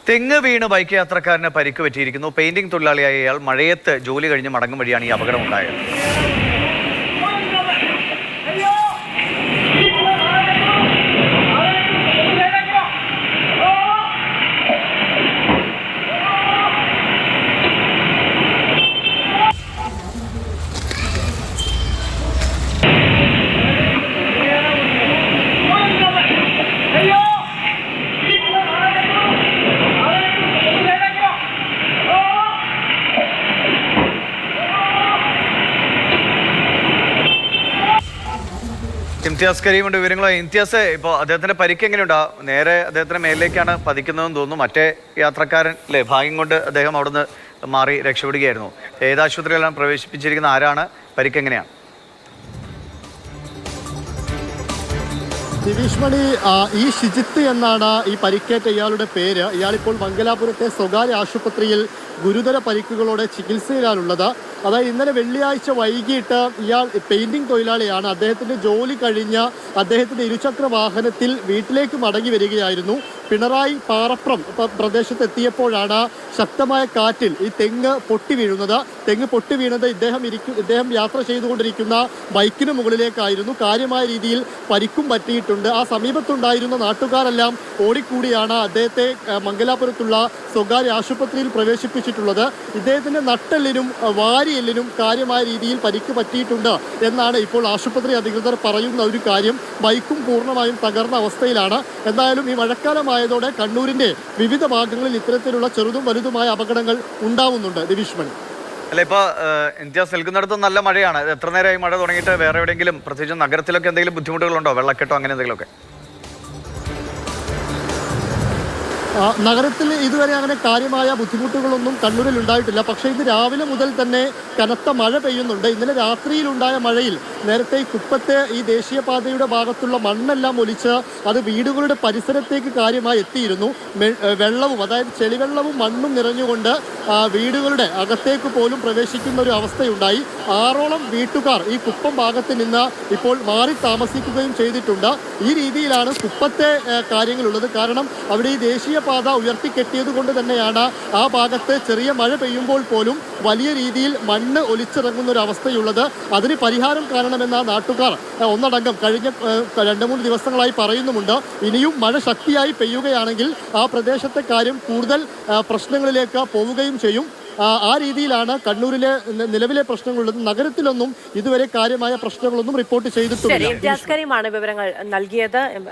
തെങ്ങ് വീണ് ബൈക്ക് യാത്രക്കാരന് പരിക്ക് പറ്റിയിരിക്കുന്നു. പെയിന്റിംഗ് തൊഴിലാളിയായ ഇയാൾ മഴയത്ത് ജോലി കഴിഞ്ഞ് മടങ്ങും വഴിയാണ് ഈ അപകടം ഉണ്ടായത്. ഇംതിയാസ് കരീമുണ്ട് വിവരങ്ങളോ. ഇംതിയാസ്, ഇപ്പോൾ അദ്ദേഹത്തിന്റെ പരിക്ക് എങ്ങനെയുണ്ടാ? നേരെ അദ്ദേഹത്തിന്റെ മേലിലേക്കാണ് പതിക്കുന്നതെന്ന് തോന്നുന്നു. മറ്റേ യാത്രക്കാരൻ അല്ലേ, ഭാഗ്യം കൊണ്ട് അദ്ദേഹം അവിടുന്ന് മാറി രക്ഷപ്പെടുകയായിരുന്നു. ഏത് ആശുപത്രിയിലാണ് പ്രവേശിപ്പിച്ചിരിക്കുന്ന? ആരാണ്? പരിക്ക് എങ്ങനെയാണ്? ദിവിഷ്മണി, ഈ ഷിജിത്ത് എന്നാണ് ഈ പരിക്കേറ്റ ഇയാളുടെ പേര്. ഇയാളിപ്പോൾ മംഗലാപുരത്തെ സ്വകാര്യ ആശുപത്രിയിൽ ഗുരുതര പരിക്കുകളോടെ ചികിത്സയിലാണുള്ളത്. അതായത് ഇന്നലെ വെള്ളിയാഴ്ച വൈകിട്ട് ഇയാൾ പെയിന്റിംഗ് തൊഴിലാളിയാണ്. അദ്ദേഹത്തിൻ്റെ ജോലി കഴിഞ്ഞ് അദ്ദേഹത്തിൻ്റെ ഇരുചക്ര വാഹനത്തിൽ വീട്ടിലേക്ക് മടങ്ങി വരികയായിരുന്നു. പിണറായി പാറപ്രം പ്രദേശത്തെത്തിയപ്പോഴാണ് ശക്തമായ കാറ്റിൽ ഈ തെങ്ങ് പൊട്ടി വീഴുന്നത്. തെങ്ങ് പൊട്ടി വീണത് ഇദ്ദേഹം യാത്ര ചെയ്തുകൊണ്ടിരിക്കുന്ന ബൈക്കിന് മുകളിലേക്കായിരുന്നു. കാര്യമായ രീതിയിൽ പരിക്കും പറ്റിയിട്ടുണ്ട്. ആ സമീപത്തുണ്ടായിരുന്ന നാട്ടുകാരെല്ലാം ഓടിക്കൂടിയാണ് അദ്ദേഹത്തെ മംഗലാപുരത്തുള്ള സ്വകാര്യ ആശുപത്രിയിൽ പ്രവേശിപ്പിച്ചിട്ടുള്ളത്. ഇദ്ദേഹത്തിൻ്റെ നട്ടെല്ലിനും വാരിയെല്ലിനും കാര്യമായ രീതിയിൽ പരിക്ക് പറ്റിയിട്ടുണ്ട് എന്നാണ് ഇപ്പോൾ ആശുപത്രി അധികൃതർ പറയുന്ന ഒരു കാര്യം. ബൈക്കും പൂർണ്ണമായും തകർന്ന അവസ്ഥയിലാണ്. എന്തായാലും ഈ മഴക്കാലമായതോടെ കണ്ണൂരിൻ്റെ വിവിധ ഭാഗങ്ങളിൽ ഇത്തരത്തിലുള്ള ചെറുതും വലുതുമായ അപകടങ്ങൾ ഉണ്ടാവുന്നുണ്ട്. ദിവിഷ്മണി, അല്ല, ഇപ്പോൾ ഇംതിയാസ് നിൽക്കുന്നിടത്ത് നല്ല മഴയാണ്. എത്ര നേരമായി മഴ തുടങ്ങിയിട്ട്? വേറെ എവിടെയെങ്കിലും, പ്രത്യേകിച്ച് നഗരത്തിലൊക്കെ എന്തെങ്കിലും ബുദ്ധിമുട്ടുകളുണ്ടോ? വെള്ളക്കെട്ടോ അങ്ങനെ എന്തെങ്കിലുമൊക്കെ? നഗരത്തിൽ ഇതുവരെ അങ്ങനെ കാര്യമായ ബുദ്ധിമുട്ടുകളൊന്നും കണ്ണൂരിൽ ഉണ്ടായിട്ടില്ല. പക്ഷേ ഇത് രാവിലെ മുതൽ തന്നെ കനത്ത മഴ പെയ്യുന്നുണ്ട്. ഇന്നലെ രാത്രിയിലുണ്ടായ മഴയിൽ നേരത്തെ കുപ്പത്തെ ഈ ദേശീയപാതയുടെ ഭാഗത്തുള്ള മണ്ണെല്ലാം ഒലിച്ച് അത് വീടുകളുടെ പരിസരത്തേക്ക് കാര്യമായി എത്തിയിരുന്നു. വെള്ളവും, അതായത് ചെളിവെള്ളവും മണ്ണും നിറഞ്ഞുകൊണ്ട് വീടുകളുടെ അകത്തേക്ക് പോലും പ്രവേശിക്കുന്ന ഒരു അവസ്ഥയുണ്ടായി. 6ഓളം വീട്ടുകാർ ഈ കുപ്പം ഭാഗത്ത് നിന്ന് ഇപ്പോൾ മാറി താമസിക്കുകയും ചെയ്തിട്ടുണ്ട്. ഈ രീതിയിലാണ് കുപ്പത്തെ കാര്യങ്ങളുള്ളത്. കാരണം അവിടെ ഈ ദേശീയപാത ഉയർത്തിക്കെട്ടിയത് കൊണ്ട് തന്നെയാണ് ആ ഭാഗത്ത് ചെറിയ മഴ പെയ്യുമ്പോൾ പോലും വലിയ രീതിയിൽ മണ്ണ് ഒലിച്ചിറങ്ങുന്ന ഒരു അവസ്ഥയുള്ളത്. അതിന് പരിഹാരം കാണണമെന്ന നാട്ടുകാർ ഒന്നടങ്കം കഴിഞ്ഞ 2-3 ദിവസങ്ങളായി പറയുന്നുമുണ്ട്. ഇനിയും മഴ ശക്തിയായി പെയ്യുകയാണെങ്കിൽ ആ പ്രദേശത്തെ കാര്യം കൂടുതൽ പ്രശ്നങ്ങളിലേക്ക് പോവുകയും ചെയ്യും. ആ രീതിയിലാണ് കണ്ണൂരിലെ നിലവിലെ പ്രശ്നങ്ങളുള്ളത്. നഗരത്തിലൊന്നും ഇതുവരെ കാര്യമായ പ്രശ്നങ്ങളൊന്നും റിപ്പോർട്ട് ചെയ്തിട്ടില്ല. വിവരങ്ങൾ നൽകിയത്.